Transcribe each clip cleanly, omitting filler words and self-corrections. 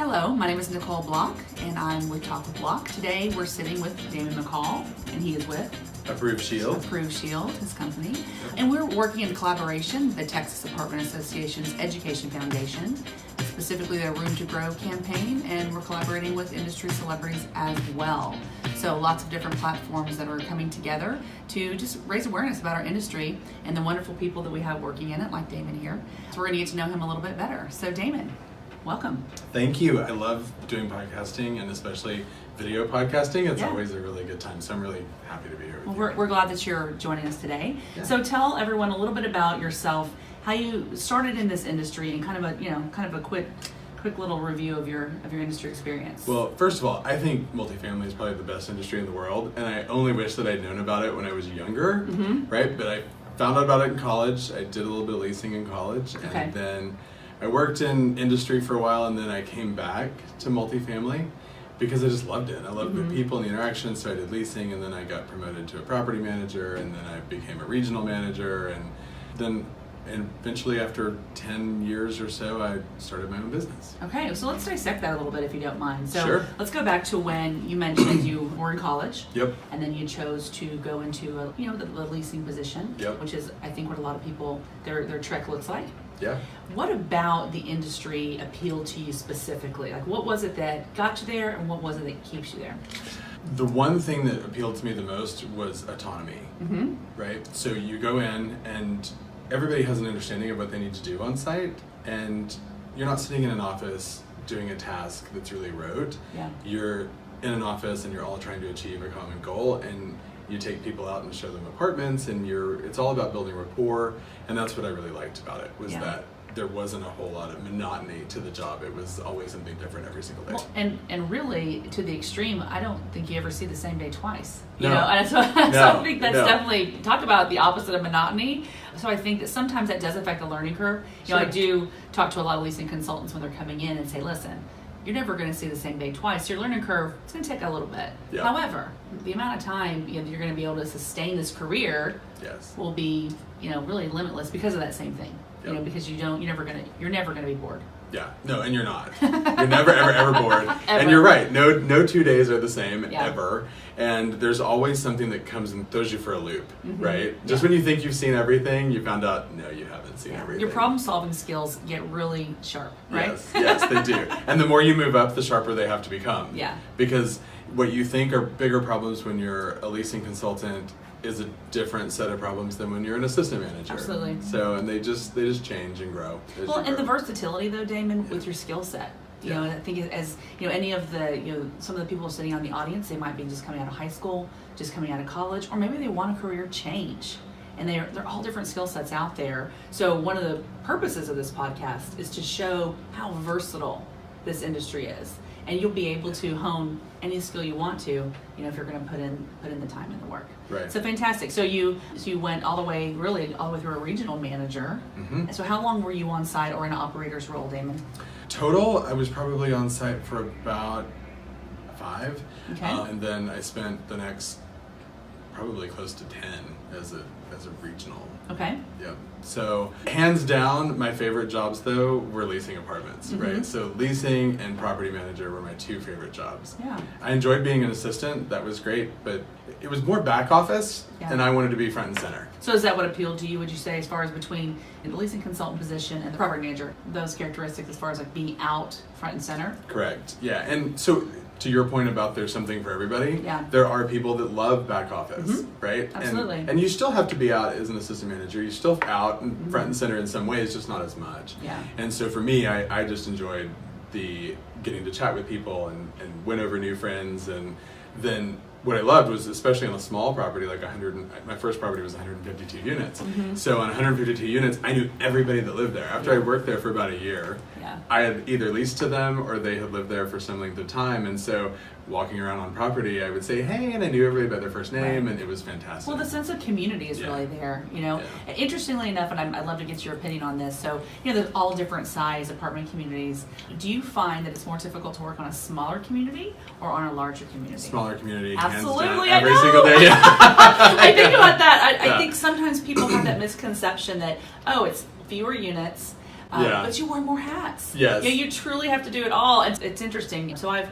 Hello, my name is Nicolle Block, and I'm with TAAEF Block. Today we're sitting with Damon McCall, and he is with ApproveShield, his company. And we're working in collaboration with the Texas Apartment Association's Education Foundation, specifically their Room to Grow campaign, and we're collaborating with industry celebrities as well. So lots of different platforms that are coming together to just raise awareness about our industry and the wonderful people that we have working in it, like Damon here. So we're gonna get to know him a little bit better. So Damon, welcome. Thank you. I love doing podcasting, and especially video podcasting. It's always a really good time, so I'm really happy to be here with you. We're glad that you're joining us today. Yeah. So tell everyone a little bit about yourself, how you started in this industry, and kind of a quick little review of your industry experience. Well, first of all, I think multifamily is probably the best industry in the world, and I only wish that I'd known about it when I was younger, right? But I found out about it in college. I did a little bit of leasing in college, and then I worked in industry for a while, and then I came back to multifamily because I just loved it. I loved the people and the interaction, so I did leasing, and then I got promoted to a property manager, and then I became a regional manager, and then eventually after 10 years or so, I started my own business. Okay, so let's dissect that a little bit if you don't mind. So Sure. Let's go back to when you mentioned you were in college. Yep. And then you chose to go into the leasing position, which is I think what a lot of people their trek looks like. Yeah. What about the industry appealed to you specifically? Like, what was it that got you there, and what was it that keeps you there? The one thing that appealed to me the most was autonomy, right? So you go in and everybody has an understanding of what they need to do on site, and you're not sitting in an office doing a task that's really rote. Yeah. You're in an office and you're all trying to achieve a common goal, and you take people out and show them apartments, and it's all about building rapport, and that's what I really liked about it, was that there wasn't a whole lot of monotony to the job. It was always something different every single day. Well, and really, to the extreme, I don't think you ever see the same day twice. You No. know, and so I think that's definitely, talk about the opposite of monotony. So I think that sometimes that does affect the learning curve. You know, I do talk to a lot of leasing consultants when they're coming in and say, listen, you're never going to see the same day twice. Your learning curve, it's going to take a little bit. Yeah. However, the amount of time you're going to be able to sustain this career will be, really limitless because of that same thing. You know, because you're never going to be bored. Yeah, no, and you're not. You're never, ever bored. And you're right. No 2 days are the same ever. And there's always something that comes and throws you for a loop, right? Just when you think you've seen everything, you found out, no, you haven't seen everything. Your problem-solving skills get really sharp, right? Yes, they do. And the more you move up, the sharper they have to become. Yeah. Because what you think are bigger problems when you're a leasing consultant is a different set of problems than when you're an assistant manager. Absolutely. So, and they just change and grow. Well, and the versatility though, Damon, with your skill set. You know, and I think as any of the some of the people sitting on the audience, they might be just coming out of high school, just coming out of college, or maybe they want a career change, and they're all different skill sets out there. So one of the purposes of this podcast is to show how versatile this industry is, and you'll be able to hone any skill you want to, if you're going to put in the time and the work. Right. So fantastic. So you went all the way through a regional manager. So how long were you on site or in an operator's role, Damon? Total, I was probably on site for about 5. Okay. And then I spent the next probably close to 10 as a regional. Okay. Yep. So hands down, my favorite jobs though were leasing apartments, right? So leasing and property manager were my 2 favorite jobs. Yeah. I enjoyed being an assistant, that was great, but it was more back office and I wanted to be front and center. So is that what appealed to you, would you say, as far as between the leasing consultant position and the property manager, those characteristics as far as like being out front and center? Correct, yeah. And so to your point about there's something for everybody, there are people that love back office, right? Absolutely. And you still have to be out as an assistant manager. You're still out and front and center in some ways, just not as much. Yeah. And so for me, I just enjoyed the getting to chat with people and win over new friends. And then what I loved was, especially on a small property, like my first property was 152 units. So on 152 units, I knew everybody that lived there. After I worked there for about a year, I had either leased to them or they had lived there for some length of time. And so walking around on property, I would say, hey, and I knew everybody by their first name, and it was fantastic. Well, the sense of community is really there, And interestingly enough, and I'd love to get your opinion on this, so, there's all different size apartment communities. Do you find that it's more difficult to work on a smaller community or on a larger community? Smaller community, absolutely, hands down, every single day. I think about that. I think sometimes people have that misconception that, it's fewer units, but you wear more hats. Yes. Yeah, you truly have to do it all. It's interesting. So I've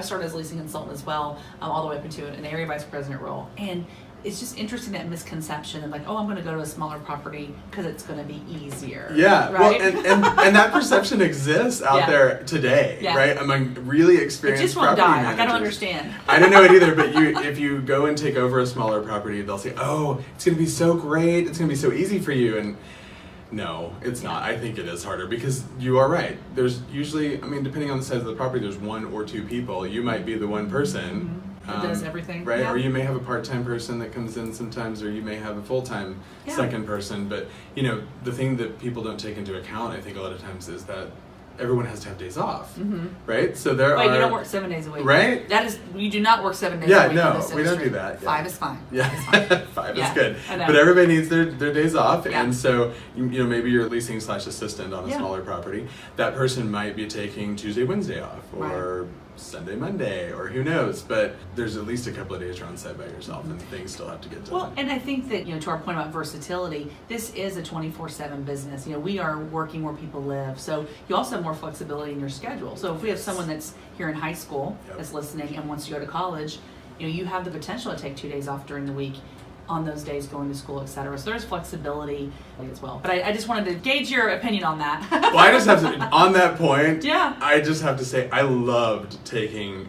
started as a leasing consultant as well, all the way up into an area vice president role. And it's just interesting, that misconception of like, oh, I'm going to go to a smaller property because it's going to be easier. Yeah, right? Well, and that perception exists out there today, right? Among really experienced it just won't property die. managers. I don't understand. I don't know it either, but if you go and take over a smaller property, they'll say, oh, it's going to be so great, it's going to be so easy for you, and no, it's not. I think it is harder, because you are right. There's usually, depending on the size of the property, there's 1 or 2 people. You might be the one person. It does everything. Right? Yeah. Or you may have a part-time person that comes in sometimes, or you may have a full-time second person. But, the thing that people don't take into account, I think, a lot of times is that everyone has to have days off, right? So you don't work 7 days a week. Right? You do not work 7 days a week. Yeah, no, we don't do that. 5 is fine. Yeah, 5 is good. I know. But everybody needs their days off, and so, maybe you're leasing / assistant on a smaller property. That person might be taking Tuesday, Wednesday off, or Sunday, Monday, or who knows, but there's at least a couple of days you're on site by yourself, and things still have to get done. Well, and I think that, to our point about versatility, this is a 24/7 business. We are working where people live, so you also have more flexibility in your schedule. So if we have someone that's here in high school that's listening and wants to go to college, you have the potential to take 2 days off during the week on those days going to school, etc. So there's flexibility as well. But I just wanted to gauge your opinion on that. Well, I just have to, on that point, yeah, I just have to say I loved taking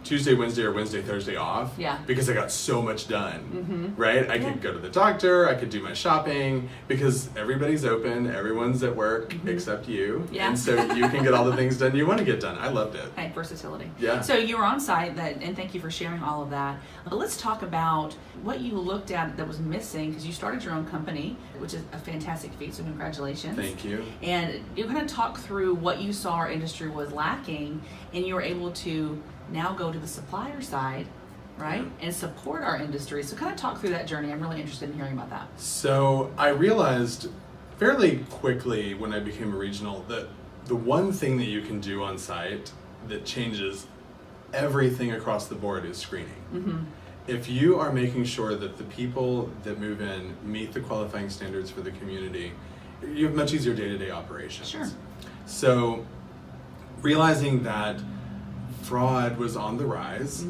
Tuesday, Wednesday, or Wednesday, Thursday off, because I got so much done, right? I could go to the doctor, I could do my shopping, because everybody's open, everyone's at work except you, and so you can get all the things done you want to get done. I loved it. Hey, versatility. Yeah. So you were on site, and thank you for sharing all of that. But let's talk about what you looked at that was missing, because you started your own company, which is a fantastic feat, so congratulations. Thank you. And you're going to talk through what you saw our industry was lacking, and you were able to now go to the supplier side, right, and support our industry. So kind of talk through that journey. I'm really interested in hearing about that. So I realized fairly quickly when I became a regional that the one thing that you can do on site that changes everything across the board is screening. If you are making sure that the people that move in meet the qualifying standards for the community, you have much easier day-to-day operations. Sure. So realizing that fraud was on the rise,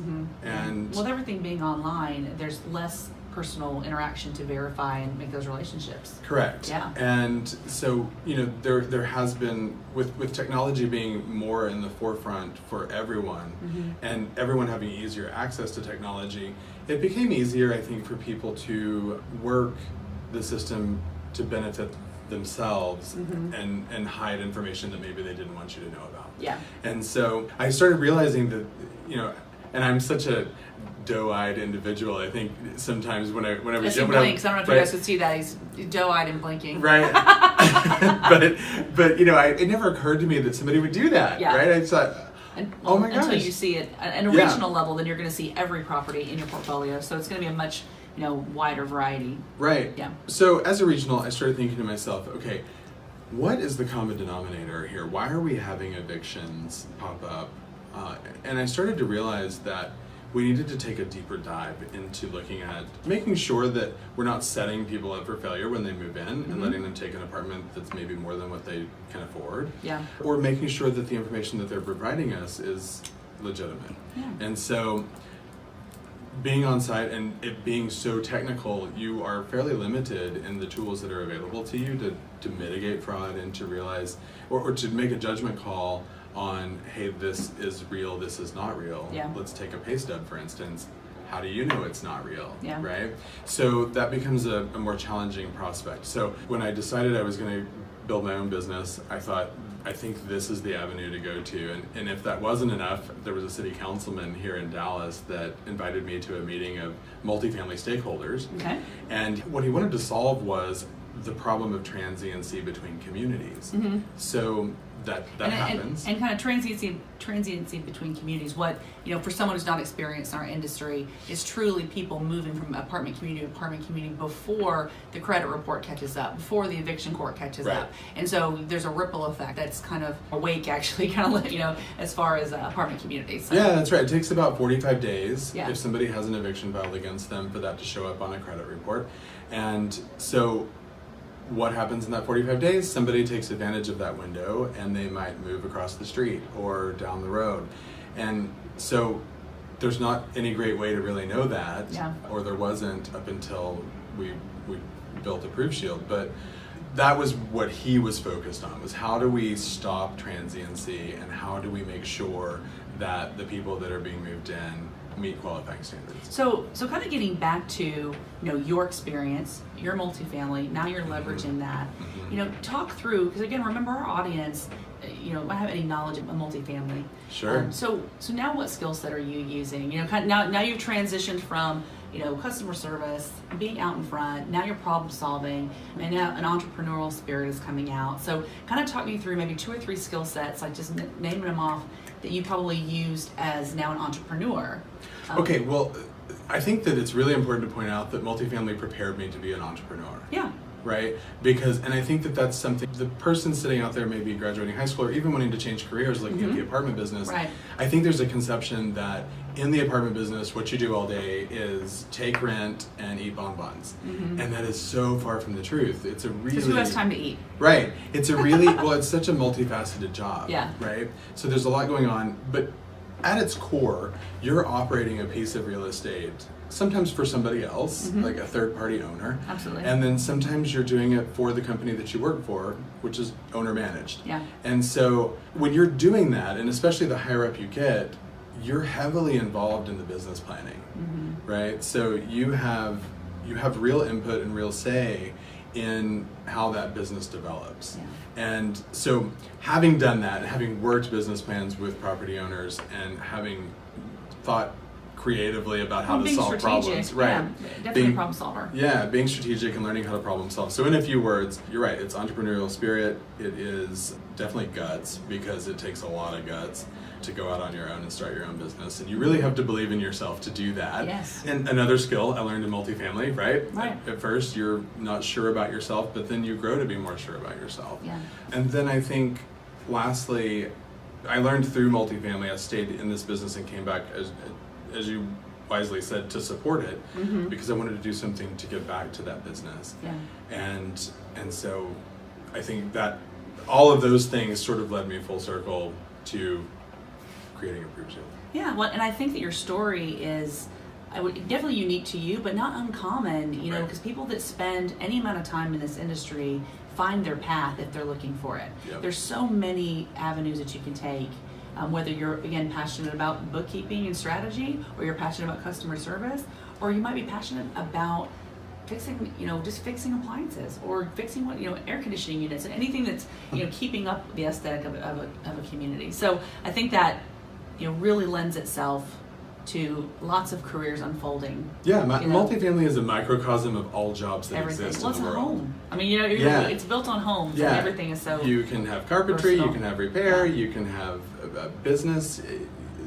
and with everything being online, there's less personal interaction to verify and make those relationships. Correct. Yeah. And so there has been, with technology being more in the forefront for everyone, and everyone having easier access to technology, it became easier, I think, for people to work the system to benefit themselves and hide information that maybe they didn't want you to know about. Yeah. And so I started realizing that, and I'm such a doe-eyed individual. I think sometimes whenever he blinks. I don't know if you guys could see that. He's doe-eyed and blinking. Right. but it never occurred to me that somebody would do that. Yeah. Right. I thought, oh my gosh. Until you see it at a regional level, then you're going to see every property in your portfolio. So it's going to be a much wider variety. Right. Yeah. So as a regional, I started thinking to myself, okay, what is the common denominator here? Why are we having evictions pop up? And I started to realize that we needed to take a deeper dive into looking at making sure that we're not setting people up for failure when they move in and letting them take an apartment that's maybe more than what they can afford. Yeah. Or making sure that the information that they're providing us is legitimate. Yeah. And so being on site and it being so technical, you are fairly limited in the tools that are available to you to mitigate fraud and to realize or to make a judgment call on, hey, this is real, this is not real. Yeah. Let's take a pay stub, for instance. How do you know it's not real? Yeah. Right? So that becomes a more challenging prospect. So when I decided I was going to build my own business, I thought, I think this is the avenue to go to. And if that wasn't enough, there was a city councilman here in Dallas that invited me to a meeting of multifamily stakeholders. Okay. And what he wanted to solve was the problem of transiency between communities. So that happens. And kind of transiency between communities. What, for someone who's not experienced in our industry, is truly people moving from apartment community to apartment community before the credit report catches up, before the eviction court catches up. And so there's a ripple effect that's kind of awake, actually, kind of, as far as apartment communities. So. Yeah, that's right. It takes about 45 days if somebody has an eviction filed against them for that to show up on a credit report. And so what happens in that 45 days? Somebody takes advantage of that window and they might move across the street or down the road. And so there's not any great way to really know that, or there wasn't up until we built ApproveShield. But that was what he was focused on, was how do we stop transiency and how do we make sure that the people that are being moved in meet qualifying standards. So kind of getting back to your experience, your multifamily, now you're leveraging that. Talk through, because again, remember our audience, might have any knowledge of a multifamily. Sure. So now what skill set are you using? Now you've transitioned from customer service, being out in front, now you're problem solving, and now an entrepreneurial spirit is coming out. So kind of talk me through maybe 2 or 3 skill sets, like just naming them off, that you probably used as now an entrepreneur. Okay, well, I think that it's really important to point out that multifamily prepared me to be an entrepreneur. Yeah. Right? And I think that that's something, the person sitting out there maybe graduating high school or even wanting to change careers, looking at the apartment business, I think there's a conception that in the apartment business, what you do all day is take rent and eat bonbons. And that is so far from the truth. It's a really... Because who has time to eat? Right. It's a really, well, it's such a multifaceted job. Yeah. Right? So there's a lot going on, but at its core, you're operating a piece of real estate, sometimes for somebody else, like a third-party owner. Absolutely. And then sometimes you're doing it for the company that you work for, which is owner-managed. Yeah. And so when you're doing that, and especially the higher up you get, you're heavily involved in the business planning, right? So you have real input and real say in how that business develops. Yeah. And so having done that, having worked business plans with property owners and having thought creatively about how to solve problems. Right. Yeah, definitely a problem solver. Yeah, being strategic and learning how to problem solve. So in a few words, you're right, it's entrepreneurial spirit. It is definitely guts, because it takes a lot of guts to go out on your own and start your own business. And you really have to believe in yourself to do that. Yes. And another skill I learned in multifamily, right? Right. At first, you're not sure about yourself, but then you grow to be more sure about yourself. Yeah. And then I think, lastly, I learned through multifamily. I stayed in this business and came back, as you wisely said, to support it, because I wanted to do something to give back to that business. Yeah. And so I think that all of those things sort of led me full circle to creating ApproveShield. Yeah, well, and I think that your story is definitely unique to you, but not uncommon, because people that spend any amount of time in this industry find their path if they're looking for it. Yep. There's so many avenues that you can take, whether you're, again, passionate about bookkeeping and strategy, or you're passionate about customer service, or you might be passionate about fixing, just fixing appliances, or fixing air conditioning units, and anything that's, keeping up the aesthetic of a community. So I think that, really lends itself to lots of careers unfolding. Yeah, multifamily is a microcosm of all jobs that exist in the world. A home. I mean, it's built on homes, and everything is so. You can have carpentry, versatile. you can have repair, you can have business,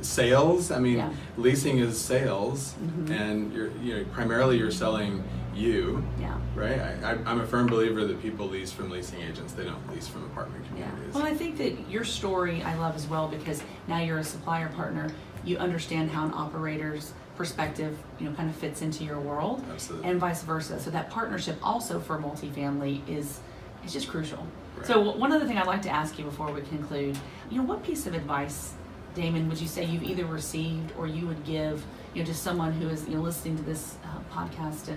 sales. I mean, leasing is sales, and you're primarily you're selling you. Yeah. Right. I'm a firm believer that people lease from leasing agents. They don't lease from apartment communities. Yeah. Well, I think that your story I love as well, because now you're a supplier partner. You understand how an operator's perspective, kind of fits into your world. Absolutely. And vice versa. So that partnership also for multifamily is just crucial. Right. So one other thing I'd like to ask you before we conclude, what piece of advice, Damon, would you say you've either received or you would give, to someone who is, listening to this podcast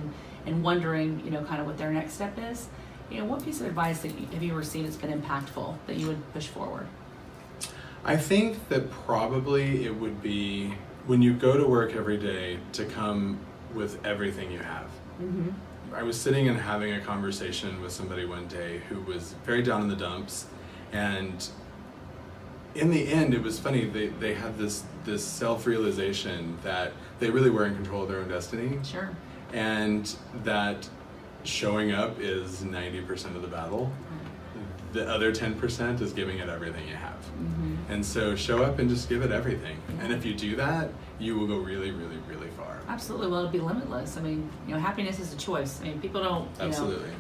and wondering, kind of what their next step is? What piece of advice have you received that's been impactful that you would push forward? I think that probably it would be when you go to work every day to come with everything you have. I was sitting and having a conversation with somebody one day who was very down in the dumps, and in the end, it was funny, they had this self-realization that they really were in control of their own destiny. Sure. And that showing up is 90% of the battle. The other 10% is giving it everything you have. And so show up and just give it everything. And if you do that, you will go really, really, really far. Absolutely. Well, it'll be limitless. I mean, happiness is a choice. I mean, people don't,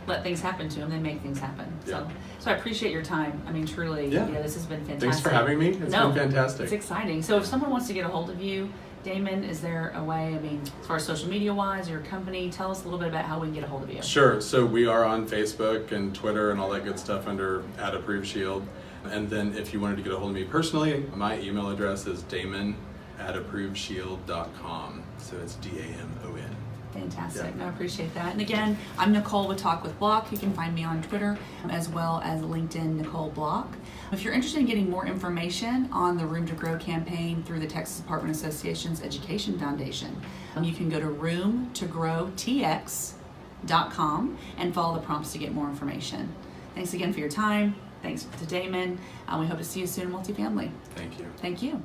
let things happen to them. They make things happen. Yeah. So I appreciate your time. I mean, truly, this has been fantastic. Thanks for having me. It's been fantastic. It's exciting. So if someone wants to get a hold of you, Damon, is there a way, as far as social media wise, your company, tell us a little bit about how we can get a hold of you. Sure. So we are on Facebook and Twitter and all that good stuff under @ApproveShield. And then if you wanted to get a hold of me personally, my email address is damon@ApproveShield.com. So it's DAMON. Fantastic. Yeah. I appreciate that. And again, I'm Nicolle with Talk with Block. You can find me on Twitter as well as LinkedIn, Nicolle Block. If you're interested in getting more information on the Room to Grow campaign through the Texas Apartment Association's Education Foundation, you can go to roomtogrowtx.com and follow the prompts to get more information. Thanks again for your time. Thanks to Damon. We hope to see you soon in multifamily. Thank you. Thank you.